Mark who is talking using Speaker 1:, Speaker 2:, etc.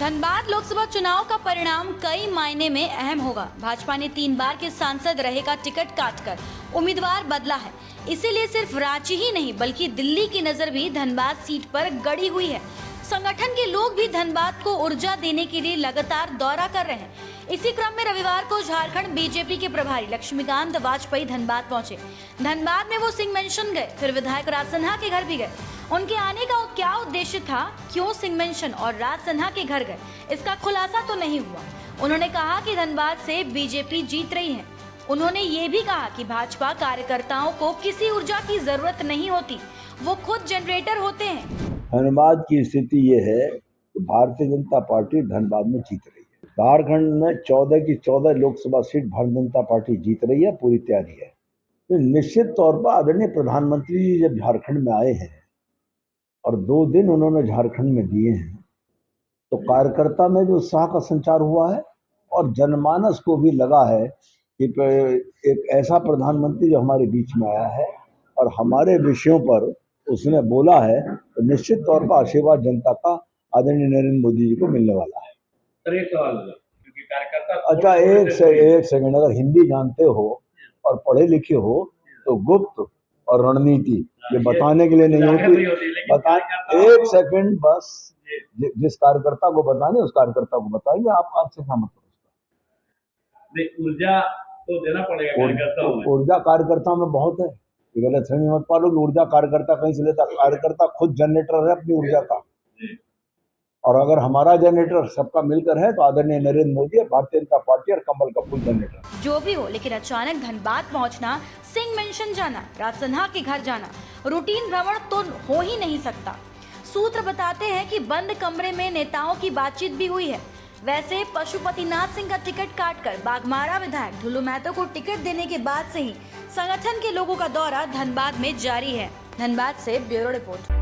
Speaker 1: धनबाद लोकसभा चुनाव का परिणाम कई मायने में अहम होगा। भाजपा ने 3 बार के सांसद रहेगा टिकट काटकर उम्मीदवार बदला है। इसीलिए सिर्फ रांची ही नहीं बल्कि दिल्ली की नजर भी धनबाद सीट पर गड़ी हुई है। संगठन के लोग भी धनबाद को ऊर्जा देने के लिए लगातार दौरा कर रहे हैं। इसी क्रम में रविवार को झारखंड बीजेपी के प्रभारी लक्ष्मीकांत वाजपेयी धनबाद पहुंचे। धनबाद में वो सिंह मेंशन गए, फिर विधायक राज सिन्हा के घर भी गए। उनके आने का क्या उद्देश्य था, क्यों सिंह मेंशन और राज सिन्हा के घर गए, इसका खुलासा तो नहीं हुआ। उन्होंने कहा कि धनबाद से बीजेपी जीत रही है। उन्होंने ये भी कहा कि भाजपा कार्यकर्ताओं को किसी ऊर्जा की जरूरत नहीं होती, वो खुद जनरेटर होते हैं।
Speaker 2: धनबाद की स्थिति ये है कि भारतीय जनता पार्टी धनबाद में जीत रही है। झारखंड में 14 की 14 लोकसभा सीट भारतीय जनता पार्टी जीत रही है, पूरी तैयारी है। तो निश्चित तौर पर आदरणीय प्रधानमंत्री जी जब झारखंड में आए हैं और 2 दिन उन्होंने झारखंड में दिए हैं, तो कार्यकर्ता में जो उत्साह का संचार हुआ है और जनमानस को भी लगा है कि एक ऐसा प्रधानमंत्री जो हमारे बीच में आया है और हमारे विषयों पर उसने बोला है, तो निश्चित तौर पर आशीर्वाद जनता का आदरणीय नरेंद्र मोदी जी को मिलने वाला है।
Speaker 3: सर एक सवाल होगा क्योंकि कार्यकर्ता
Speaker 2: अच्छा एक सेकंड, अगर हिंदी जानते हो और पढ़े लिखे हो तो गुप्त और रणनीति ये बताने के लिए नहीं होती। बता एक सेकंड बस, जिस कार्यकर्ता को बताने उस कार्यकर्ता को बताइए। आप आपसे क्या मतलब?
Speaker 3: ऊर्जा तो देना पड़ेगा कार्यकर्ताओं में।
Speaker 2: ऊर्जा कार्यकर्ताओं में बहुत है, ये गलतफहमी मत पालो कि ऊर्जा कार्यकर्ता कहीं से लेता। कार्यकर्ता खुद जनरेटर है अपनी ऊर्जा का, और अगर हमारा जनरेटर सबका मिलकर है तो आदरणीय नरेंद्र मोदी और भारतीय जनता पार्टी और कमल का फुल जनरेटर।
Speaker 1: जो भी हो, लेकिन अचानक धनबाद पहुंचना, सिंह मेंशन जाना, राज सिन्हा के घर जाना, रूटीन भ्रमण तो हो ही नहीं सकता। सूत्र बताते हैं कि बंद कमरे में नेताओं की बातचीत भी हुई है। वैसे पशुपतिनाथ सिंह का टिकट काटकर बाघमारा विधायक ढुल्लू महतो को टिकट देने के बाद से ही संगठन के लोगों का दौरा धनबाद में जारी है। धनबाद से ब्यूरो रिपोर्ट।